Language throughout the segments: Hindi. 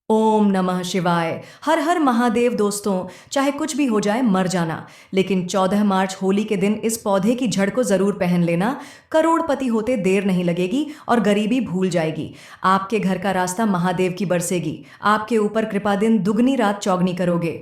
ओम नमः शिवाय। हर हर महादेव। दोस्तों, चाहे कुछ भी हो जाए, मर जाना, लेकिन 14 मार्च होली के दिन इस पौधे की जड़ को जरूर पहन लेना। करोड़पति होते देर नहीं लगेगी और गरीबी भूल जाएगी। आपके घर का रास्ता महादेव की बरसेगी। आपके ऊपर कृपा दिन दुगनी रात चौगनी करोगे।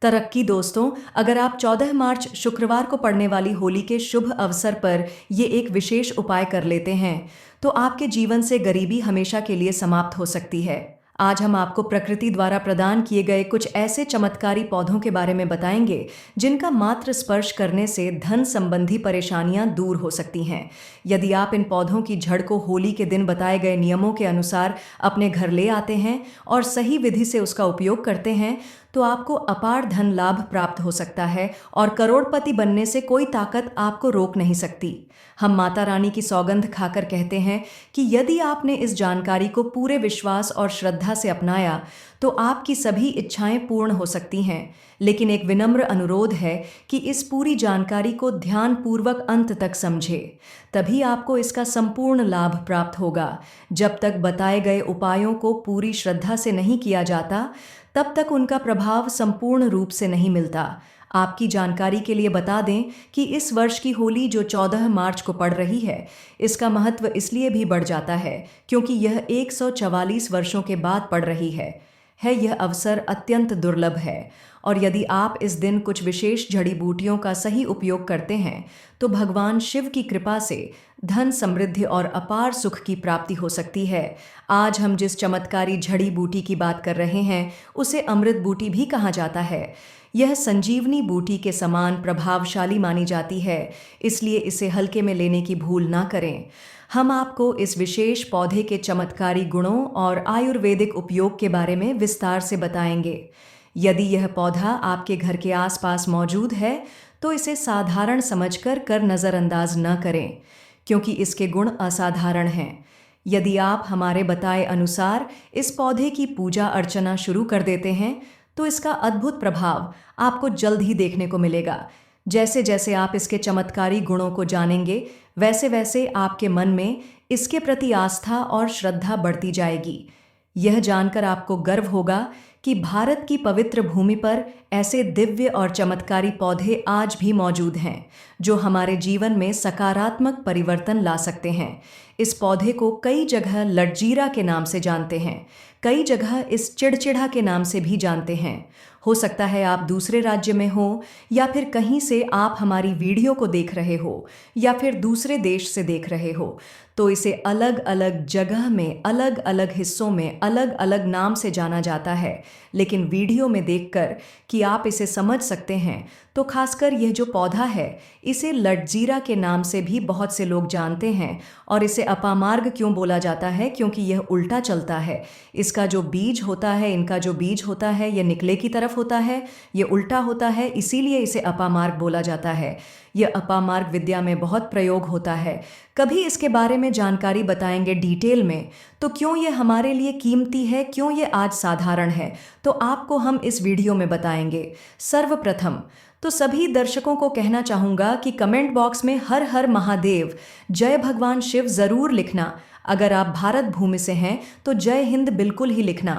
तरक्की। दोस्तों, अगर आप 14 मार्च शुक्रवार को पड़ने वाली होली के शुभ अवसर पर ये एक विशेष उपाय कर लेते हैं तो आपके जीवन से गरीबी हमेशा के लिए समाप्त हो सकती है। आज हम आपको प्रकृति द्वारा प्रदान किए गए कुछ ऐसे चमत्कारी पौधों के बारे में बताएंगे जिनका मात्र स्पर्श करने से धन संबंधी परेशानियां दूर हो सकती हैं। यदि आप इन पौधों की जड़ को होली के दिन बताए गए नियमों के अनुसार अपने घर ले आते हैं और सही विधि से उसका उपयोग करते हैं तो आपको अपार धन लाभ प्राप्त हो सकता है और करोड़पति बनने से कोई ताकत आपको रोक नहीं सकती। हम माता रानी की सौगंध खाकर कहते हैं कि यदि आपने इस जानकारी को पूरे विश्वास और श्रद्धा से अपनाया तो आपकी सभी इच्छाएं पूर्ण हो सकती हैं। लेकिन एक विनम्र अनुरोध है कि इस पूरी जानकारी को ध्यानपूर्वक अंत तक समझे, तभी आपको इसका संपूर्ण लाभ प्राप्त होगा। जब तक बताए गए उपायों को पूरी श्रद्धा से नहीं किया जाता तब तक उनका प्रभाव संपूर्ण रूप से नहीं मिलता। आपकी जानकारी के लिए बता दें कि इस वर्ष की होली जो 14 मार्च को पड़ रही है, इसका महत्व इसलिए भी बढ़ जाता है क्योंकि यह 144 वर्षों के बाद पड़ रही है। यह अवसर अत्यंत दुर्लभ है और यदि आप इस दिन कुछ विशेष जड़ी बूटियों का सही उपयोग करते हैं तो भगवान शिव की कृपा से धन, समृद्धि और अपार सुख की प्राप्ति हो सकती है। आज हम जिस चमत्कारी जड़ी बूटी की बात कर रहे हैं उसे अमृत बूटी भी कहा जाता है। यह संजीवनी बूटी के समान प्रभावशाली मानी जाती है, इसलिए इसे हल्के में लेने की भूल ना करें। हम आपको इस विशेष पौधे के चमत्कारी गुणों और आयुर्वेदिक उपयोग के बारे में विस्तार से बताएंगे। यदि यह पौधा आपके घर के आसपास मौजूद है तो इसे साधारण समझकर नज़रअंदाज न करें, क्योंकि इसके गुण असाधारण हैं। यदि आप हमारे बताए अनुसार इस पौधे की पूजा अर्चना शुरू कर देते हैं तो इसका अद्भुत प्रभाव आपको जल्द ही देखने को मिलेगा। जैसे जैसे आप इसके चमत्कारी गुणों को जानेंगे वैसे वैसे आपके मन में इसके प्रति आस्था और श्रद्धा बढ़ती जाएगी। यह जानकर आपको गर्व होगा कि भारत की पवित्र भूमि पर ऐसे दिव्य और चमत्कारी पौधे आज भी मौजूद हैं जो हमारे जीवन में सकारात्मक परिवर्तन ला सकते हैं। इस पौधे को कई जगह लटजीरा के नाम से जानते हैं, कई जगह इस चिड़चिड़ा के नाम से भी जानते हैं। हो सकता है आप दूसरे राज्य में हो या फिर कहीं से आप हमारी वीडियो को देख रहे हो या फिर दूसरे देश से देख रहे हो, तो इसे अलग अलग जगह में, अलग अलग हिस्सों में अलग अलग नाम से जाना जाता है। लेकिन वीडियो में देखकर कि आप इसे समझ सकते हैं तो खासकर यह जो पौधा है इसे लटजीरा के नाम से भी बहुत से लोग जानते हैं। और इसे अपामार्ग क्यों बोला जाता है? क्योंकि यह उल्टा चलता है। इसका जो बीज होता है, इनका जो बीज होता है, यह निकले की तरफ होता है, यह उल्टा होता है, इसीलिए इसे अपामार्ग बोला जाता है। यह अपामार्ग विद्या में बहुत प्रयोग होता है। कभी इसके बारे में जानकारी बताएंगे डिटेल में। तो क्यों यह हमारे लिए कीमती है, क्यों यह आज साधारण है, तो आपको हम इस वीडियो में बताएंगे। सर्वप्रथम तो सभी दर्शकों को कहना चाहूँगा कि कमेंट बॉक्स में हर हर महादेव, जय भगवान शिव ज़रूर लिखना। अगर आप भारत भूमि से हैं तो जय हिंद बिल्कुल ही लिखना।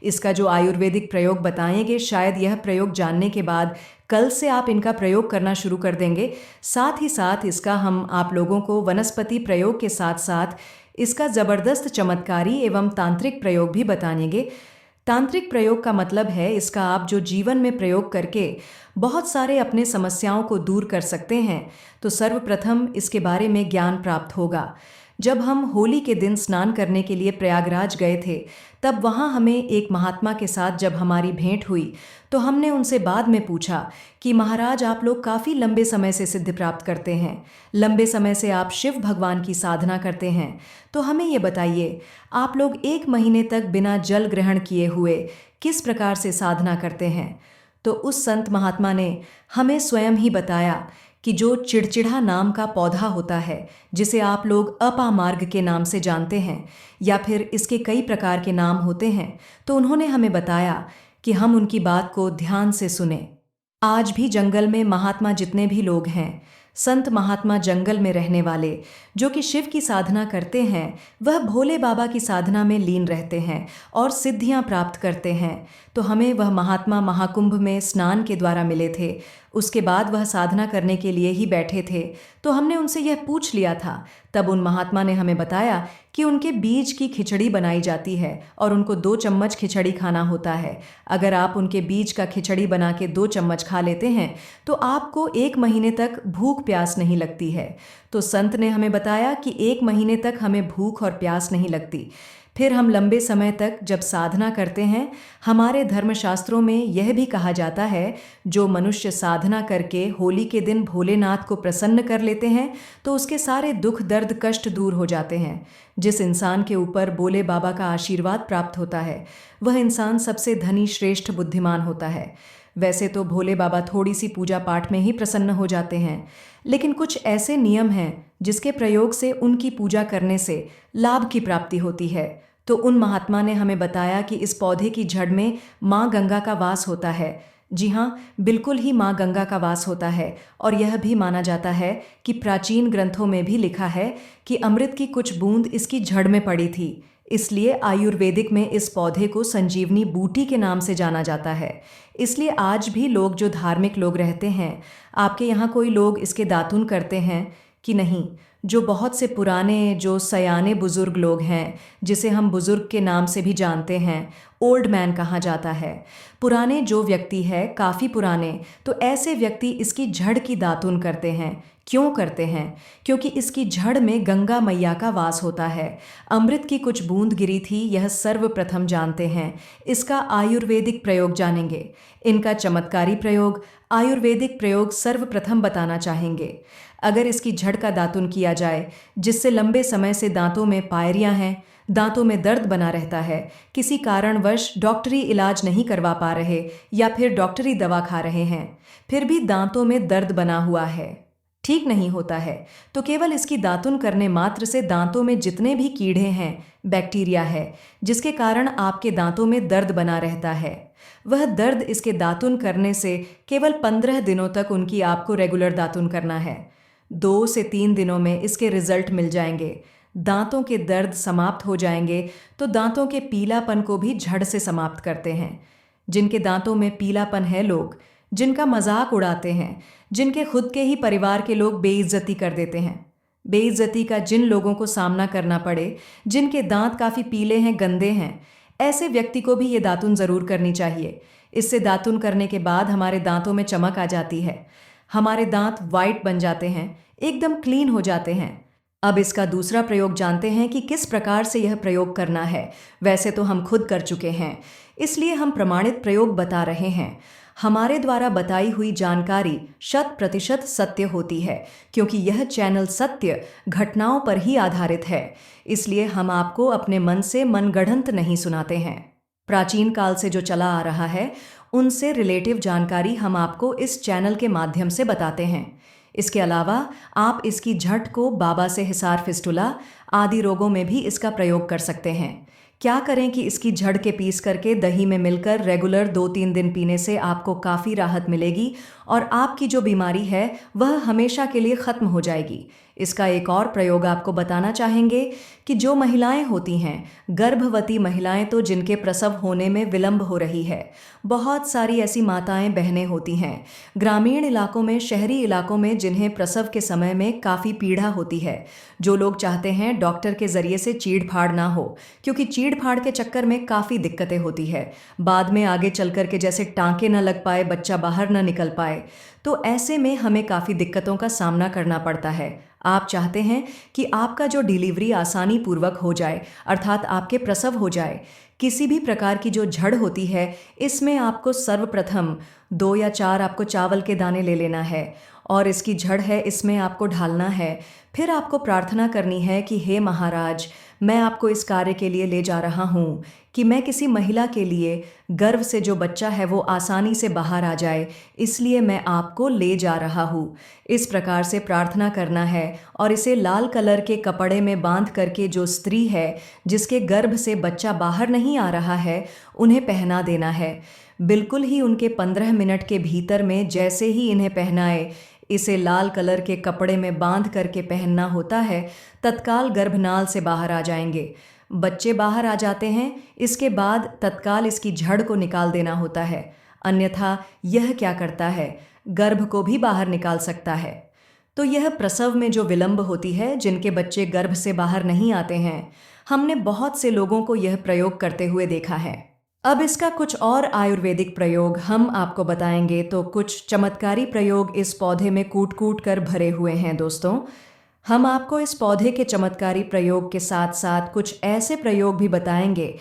इसका जो आयुर्वेदिक प्रयोग बताएंगे, शायद यह प्रयोग जानने के बाद कल से आप इनका प्रयोग करना शुरू कर देंगे। साथ ही साथ इसका हम आप लोगों को वनस्पति प्रयोग के साथ साथ इसका ज़बरदस्त चमत्कारी एवं तांत्रिक प्रयोग भी बताएंगे। तांत्रिक प्रयोग का मतलब है इसका आप जो जीवन में प्रयोग करके बहुत सारे अपने समस्याओं को दूर कर सकते हैं। तो सर्वप्रथम इसके बारे में ज्ञान प्राप्त होगा। जब हम होली के दिन स्नान करने के लिए प्रयागराज गए थे तब वहाँ हमें एक महात्मा के साथ जब हमारी भेंट हुई तो हमने उनसे बाद में पूछा कि महाराज, आप लोग काफ़ी लंबे समय से सिद्धि प्राप्त करते हैं, लंबे समय से आप शिव भगवान की साधना करते हैं, तो हमें ये बताइए आप लोग 1 महीने तक बिना जल ग्रहण किए हुए किस प्रकार से साधना करते हैं? तो उस संत महात्मा ने हमें स्वयं ही बताया कि जो चिड़चिड़ा नाम का पौधा होता है, जिसे आप लोग अपामार्ग के नाम से जानते हैं या फिर इसके कई प्रकार के नाम होते हैं, तो उन्होंने हमें बताया कि हम उनकी बात को ध्यान से सुने। आज भी जंगल में महात्मा जितने भी लोग हैं संत महात्मा जंगल में रहने वाले जो कि शिव की साधना करते हैं, वह भोले बाबा की साधना में लीन रहते हैं और सिद्धियां प्राप्त करते हैं। तो हमें वह महात्मा महाकुंभ में स्नान के द्वारा मिले थे। उसके बाद वह साधना करने के लिए ही बैठे थे, तो हमने उनसे यह पूछ लिया था। तब उन महात्मा ने हमें बताया कि उनके बीज की खिचड़ी बनाई जाती है और उनको 2 चम्मच खिचड़ी खाना होता है। अगर आप उनके बीज का खिचड़ी बना के 2 चम्मच खा लेते हैं तो आपको 1 महीने तक भूख प्यास नहीं लगती है। तो संत ने हमें बताया कि 1 महीने तक हमें भूख और प्यास नहीं लगती। फिर हम लंबे समय तक जब साधना करते हैं, हमारे धर्मशास्त्रों में यह भी कहा जाता है, जो मनुष्य साधना करके होली के दिन भोलेनाथ को प्रसन्न कर लेते हैं तो उसके सारे दुख दर्द कष्ट दूर हो जाते हैं। जिस इंसान के ऊपर भोले बाबा का आशीर्वाद प्राप्त होता है, वह इंसान सबसे धनी श्रेष्ठ बुद्धिमान होता है। वैसे तो भोले बाबा थोड़ी सी पूजा पाठ में ही प्रसन्न हो जाते हैं, लेकिन कुछ ऐसे नियम हैं जिसके प्रयोग से उनकी पूजा करने से लाभ की प्राप्ति होती है। तो उन महात्मा ने हमें बताया कि इस पौधे की जड़ में माँ गंगा का वास होता है। जी हाँ, बिल्कुल ही माँ गंगा का वास होता है। और यह भी माना जाता है कि प्राचीन ग्रंथों में भी लिखा है कि अमृत की कुछ बूंद इसकी जड़ में पड़ी थी। इसलिए आयुर्वेदिक में इस पौधे को संजीवनी बूटी के नाम से जाना जाता है। इसलिए आज भी लोग जो धार्मिक लोग रहते हैं, आपके यहाँ कोई लोग इसके दातुन करते हैं कि नहीं? जो बहुत से पुराने जो सयाने बुजुर्ग लोग हैं, जिसे हम बुजुर्ग के नाम से भी जानते हैं, ओल्ड मैन कहा जाता है, पुराने जो व्यक्ति है, काफ़ी पुराने, तो ऐसे व्यक्ति इसकी जड़ की दातुन करते हैं। क्यों करते हैं? क्योंकि इसकी जड़ में गंगा मैया का वास होता है। अमृत की कुछ बूंद गिरी थी, यह सर्वप्रथम जानते हैं। इसका आयुर्वेदिक प्रयोग जानेंगे। इनका चमत्कारी प्रयोग, आयुर्वेदिक प्रयोग सर्वप्रथम बताना चाहेंगे। अगर इसकी जड़ का दातुन किया जाए, जिससे लंबे समय से दांतों में पायरियां हैं, दांतों में दर्द बना रहता है, किसी कारणवश डॉक्टरी इलाज नहीं करवा पा रहे या फिर डॉक्टरी दवा खा रहे हैं, फिर भी दांतों में दर्द बना हुआ है, ठीक नहीं होता है, तो केवल इसकी दातुन करने मात्र से दांतों में जितने भी कीड़े हैं, बैक्टीरिया है, जिसके कारण आपके दांतों में दर्द बना रहता है, वह दर्द इसके दातुन करने से केवल 15 दिनों तक उनकी आपको रेगुलर दातुन करना है। 2 से 3 दिनों में इसके रिजल्ट मिल जाएंगे। दांतों के दर्द समाप्त हो जाएंगे, तो दांतों के पीलापन को भी झड़ से समाप्त करते हैं। जिनके दांतों में पीलापन है, लोग जिनका मजाक उड़ाते हैं, जिनके खुद के ही परिवार के लोग बेइज्जती कर देते हैं, बेइज्जती का जिन लोगों को सामना करना पड़े, जिनके दांत काफ़ी पीले हैं, गंदे हैं, ऐसे व्यक्ति को भी ये दातुन ज़रूर करनी चाहिए। इससे दातुन करने के बाद हमारे दांतों में चमक आ जाती है, हमारे दांत वाइट बन जाते हैं, एकदम क्लीन हो जाते हैं। अब इसका दूसरा प्रयोग जानते हैं कि किस प्रकार से यह प्रयोग करना है। वैसे तो हम खुद कर चुके हैं, इसलिए हम प्रमाणित प्रयोग बता रहे हैं। हमारे द्वारा बताई हुई जानकारी 100% सत्य होती है, क्योंकि यह चैनल सत्य घटनाओं पर ही आधारित है। इसलिए हम आपको अपने मन से मनगढ़ंत नहीं सुनाते हैं। प्राचीन काल से जो चला आ रहा है, उनसे रिलेटिव जानकारी हम आपको इस चैनल के माध्यम से बताते हैं। इसके अलावा आप इसकी झट को बाबा से हिसार फिस्टुला आदि रोगों में भी इसका प्रयोग कर सकते हैं। क्या करें कि इसकी झड़ के पीस करके दही में मिलकर रेगुलर 2-3 दिन पीने से आपको काफ़ी राहत मिलेगी और आपकी जो बीमारी है वह हमेशा के लिए ख़त्म हो जाएगी। इसका एक और प्रयोग आपको बताना चाहेंगे कि जो महिलाएं होती हैं, गर्भवती महिलाएं, तो जिनके प्रसव होने में विलंब हो रही है, बहुत सारी ऐसी माताएं बहनें होती हैं ग्रामीण इलाकों में, शहरी इलाकों में, जिन्हें प्रसव के समय में काफ़ी पीड़ा होती है, जो लोग चाहते हैं डॉक्टर के ज़रिए से चीड़-फाड़ ना हो, क्योंकि चीड़-फाड़ के चक्कर में काफ़ी दिक्कतें होती है, बाद में आगे चल कर के जैसे टाँके न लग पाए, बच्चा बाहर न निकल पाए, तो ऐसे में हमें काफ़ी दिक्कतों का सामना करना पड़ता है। आप चाहते हैं कि आपका जो डिलीवरी आसानी पूर्वक हो जाए, अर्थात आपके प्रसव हो जाए। किसी भी प्रकार की जो झड़ होती है, इसमें आपको सर्वप्रथम 2 या 4 आपको चावल के दाने ले लेना है और इसकी झड़ है, इसमें आपको ढालना है। फिर आपको प्रार्थना करनी है कि हे महाराज, मैं आपको इस कार्य के लिए ले जा रहा हूँ कि मैं किसी महिला के लिए गर्भ से जो बच्चा है वो आसानी से बाहर आ जाए, इसलिए मैं आपको ले जा रहा हूँ। इस प्रकार से प्रार्थना करना है और इसे लाल कलर के कपड़े में बांध करके जो स्त्री है जिसके गर्भ से बच्चा बाहर नहीं आ रहा है, उन्हें पहना देना है। बिल्कुल ही उनके 15 मिनट के भीतर में जैसे ही इन्हें पहनाए, इसे लाल कलर के कपड़े में बांध करके पहनना होता है, तत्काल गर्भनाल से बाहर आ जाएंगे। बच्चे बाहर आ जाते हैं, इसके बाद तत्काल इसकी जड़ को निकाल देना होता है, अन्यथा यह क्या करता है, गर्भ को भी बाहर निकाल सकता है। तो यह प्रसव में जो विलंब होती है, जिनके बच्चे गर्भ से बाहर नहीं आते हैं, हमने बहुत से लोगों को यह प्रयोग करते हुए देखा है। अब इसका कुछ और आयुर्वेदिक प्रयोग हम आपको बताएंगे। तो कुछ चमत्कारी प्रयोग इस पौधे में कूट कूट कर भरे हुए हैं। दोस्तों, हम आपको इस पौधे के चमत्कारी प्रयोग के साथ साथ कुछ ऐसे प्रयोग भी बताएंगे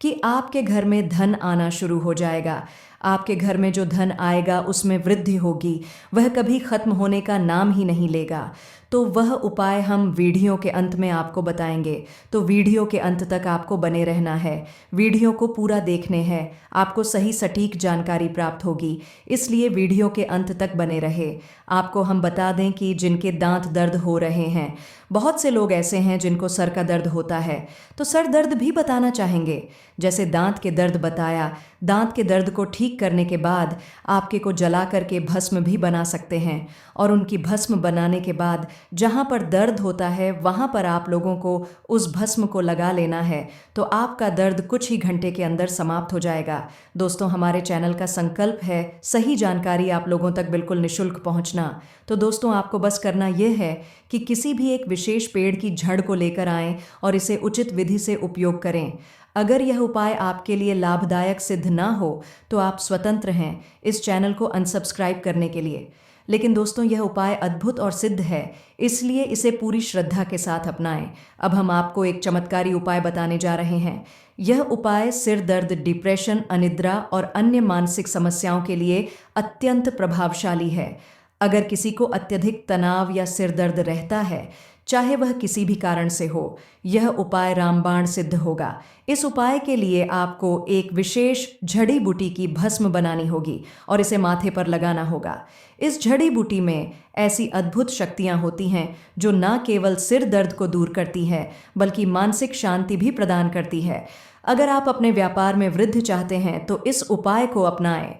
कि आपके घर में धन आना शुरू हो जाएगा। आपके घर में जो धन आएगा उसमें वृद्धि होगी, वह कभी खत्म होने का नाम ही नहीं लेगा। तो वह उपाय हम वीडियो के अंत में आपको बताएंगे। तो वीडियो के अंत तक आपको बने रहना है, वीडियो को पूरा देखने हैं, आपको सही सटीक जानकारी प्राप्त होगी, इसलिए वीडियो के अंत तक बने रहे। आपको हम बता दें कि जिनके दांत दर्द हो रहे हैं, बहुत से लोग ऐसे हैं जिनको सर का दर्द होता है, तो सर दर्द भी बताना चाहेंगे। जैसे दांत के दर्द बताया, दांत के दर्द को ठीक करने के बाद आपके को जला करके भस्म भी बना सकते हैं, और उनकी भस्म बनाने के बाद जहाँ पर दर्द होता है वहाँ पर आप लोगों को उस भस्म को लगा लेना है, तो आपका दर्द कुछ ही घंटे के अंदर समाप्त हो जाएगा। दोस्तों, हमारे चैनल का संकल्प है सही जानकारी आप लोगों तक बिल्कुल निशुल्क पहुँचना। तो दोस्तों, आपको बस करना यह है कि किसी भी एक विशेष पेड़ की जड़ को लेकर आएं और इसे उचित विधि से उपयोग करें। अगर यह उपाय आपके लिए लाभदायक सिद्ध ना हो तो आप स्वतंत्र हैं इस चैनल को अनसब्सक्राइब करने के लिए। लेकिन दोस्तों, यह उपाय अद्भुत और सिद्ध है, इसलिए इसे पूरी श्रद्धा के साथ अपनाएं। अब हम आपको एक चमत्कारी उपाय बताने जा रहे हैं। यह उपाय सिर दर्द, डिप्रेशन, अनिद्रा और अन्य मानसिक समस्याओं के लिए अत्यंत प्रभावशाली है। अगर किसी को अत्यधिक तनाव या सिर दर्द रहता है, चाहे वह किसी भी कारण से हो, यह उपाय रामबाण सिद्ध होगा। इस उपाय के लिए आपको एक विशेष जड़ी बूटी की भस्म बनानी होगी और इसे माथे पर लगाना होगा। इस जड़ी बूटी में ऐसी अद्भुत शक्तियां होती हैं जो न केवल सिर दर्द को दूर करती है बल्कि मानसिक शांति भी प्रदान करती है। अगर आप अपने व्यापार में वृद्धि चाहते हैं तो इस उपाय को अपनाएं।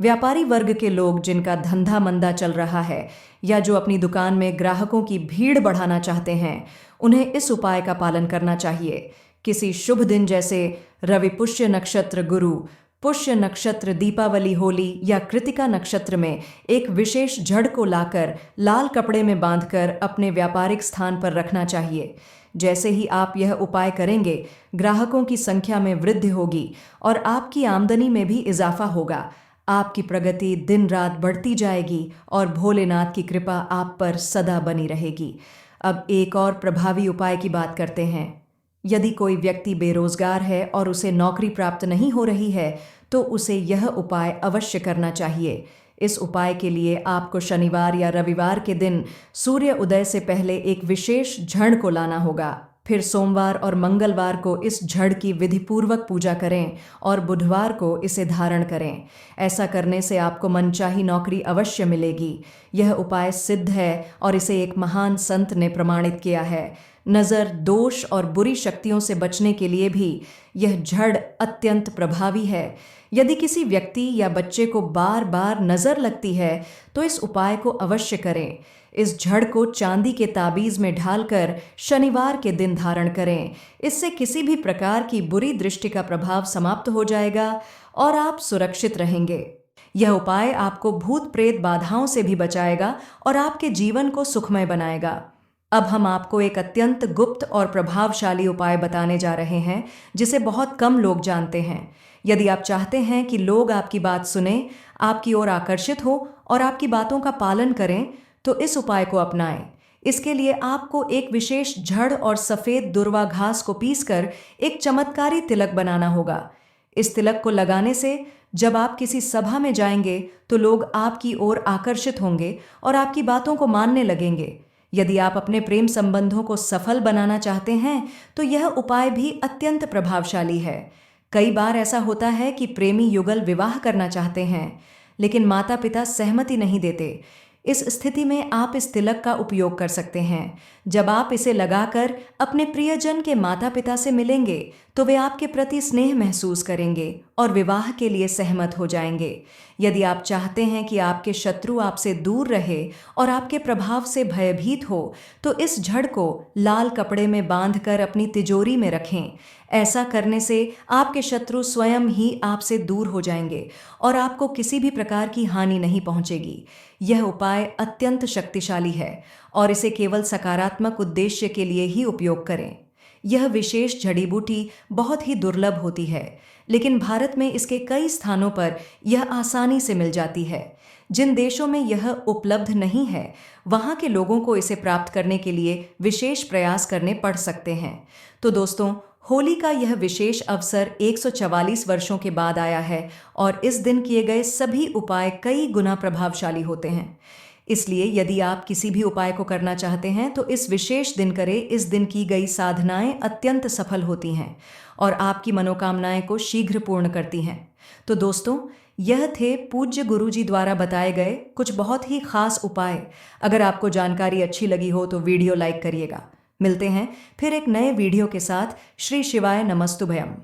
व्यापारी वर्ग के लोग जिनका धंधा मंदा चल रहा है या जो अपनी दुकान में ग्राहकों की भीड़ बढ़ाना चाहते हैं, उन्हें इस उपाय का पालन करना चाहिए। किसी शुभ दिन जैसे रवि पुष्य नक्षत्र, गुरु पुष्य नक्षत्र, दीपावली, होली या कृतिका नक्षत्र में एक विशेष जड़ को लाकर लाल कपड़े में बांधकर अपने व्यापारिक स्थान पर रखना चाहिए। जैसे ही आप यह उपाय करेंगे, ग्राहकों की संख्या में वृद्धि होगी और आपकी आमदनी में भी इजाफा होगा। आपकी प्रगति दिन रात बढ़ती जाएगी और भोलेनाथ की कृपा आप पर सदा बनी रहेगी। अब एक और प्रभावी उपाय की बात करते हैं। यदि कोई व्यक्ति बेरोजगार है और उसे नौकरी प्राप्त नहीं हो रही है, तो उसे यह उपाय अवश्य करना चाहिए। इस उपाय के लिए आपको शनिवार या रविवार के दिन सूर्य उदय से पहले एक विशेष जड़ को लाना होगा। फिर सोमवार और मंगलवार को इस जड़ की विधिपूर्वक पूजा करें और बुधवार को इसे धारण करें। ऐसा करने से आपको मनचाही नौकरी अवश्य मिलेगी। यह उपाय सिद्ध है और इसे एक महान संत ने प्रमाणित किया है। नज़र, दोष और बुरी शक्तियों से बचने के लिए भी यह जड़ अत्यंत प्रभावी है। यदि किसी व्यक्ति या बच्चे को बार बार नज़र लगती है तो इस उपाय को अवश्य करें। इस जड़ को चांदी के ताबीज में ढालकर शनिवार के दिन धारण करें। इससे किसी भी प्रकार की बुरी दृष्टि का प्रभाव समाप्त हो जाएगा और आप सुरक्षित रहेंगे। यह उपाय आपको भूत प्रेत बाधाओं से भी बचाएगा और आपके जीवन को सुखमय बनाएगा। अब हम आपको एक अत्यंत गुप्त और प्रभावशाली उपाय बताने जा रहे हैं जिसे बहुत कम लोग जानते हैं। यदि आप चाहते हैं कि लोग आपकी बात सुने, आपकी ओर आकर्षित हो और आपकी बातों का पालन करें, तो इस उपाय को अपनाएं। इसके लिए आपको एक विशेष जड़ और सफ़ेद दुर्वा घास को पीसकर एक चमत्कारी तिलक बनाना होगा। इस तिलक को लगाने से जब आप किसी सभा में जाएंगे तो लोग आपकी ओर आकर्षित होंगे और आपकी बातों को मानने लगेंगे। यदि आप अपने प्रेम संबंधों को सफल बनाना चाहते हैं तो यह उपाय भी अत्यंत प्रभावशाली है। कई बार ऐसा होता है कि प्रेमी युगल विवाह करना चाहते हैं, लेकिन माता पिता सहमति नहीं देते। इस स्थिति में आप इस तिलक का उपयोग कर सकते हैं। जब आप इसे लगाकर अपने प्रियजन के माता पिता से मिलेंगे तो वे आपके प्रति स्नेह महसूस करेंगे और विवाह के लिए सहमत हो जाएंगे। यदि आप चाहते हैं कि आपके शत्रु आपसे दूर रहे और आपके प्रभाव से भयभीत हो तो इस जड़ को लाल कपड़े में बांधकर अपनी तिजोरी में रखें। ऐसा करने से आपके शत्रु स्वयं ही आपसे दूर हो जाएंगे और आपको किसी भी प्रकार की हानि नहीं पहुंचेगी। यह उपाय अत्यंत शक्तिशाली है और इसे केवल सकारात्मक उद्देश्य के लिए ही उपयोग करें। यह विशेष जड़ी बूटी बहुत ही दुर्लभ होती है, लेकिन भारत में इसके कई स्थानों पर यह आसानी से मिल जाती है। जिन देशों में यह उपलब्ध नहीं है, वहाँ के लोगों को इसे प्राप्त करने के लिए विशेष प्रयास करने पड़ सकते हैं। तो दोस्तों, होली का यह विशेष अवसर 144 वर्षों के बाद आया है और इस दिन किए गए सभी उपाय कई गुना प्रभावशाली होते हैं। इसलिए यदि आप किसी भी उपाय को करना चाहते हैं तो इस विशेष दिन करें। इस दिन की गई साधनाएं अत्यंत सफल होती हैं और आपकी मनोकामनाएं को शीघ्र पूर्ण करती हैं। तो दोस्तों, यह थे पूज्य गुरुजी द्वारा बताए गए कुछ बहुत ही खास उपाय। अगर आपको जानकारी अच्छी लगी हो तो वीडियो लाइक करिएगा। मिलते हैं फिर एक नए वीडियो के साथ। श्री शिवाय नमस्तुभयम।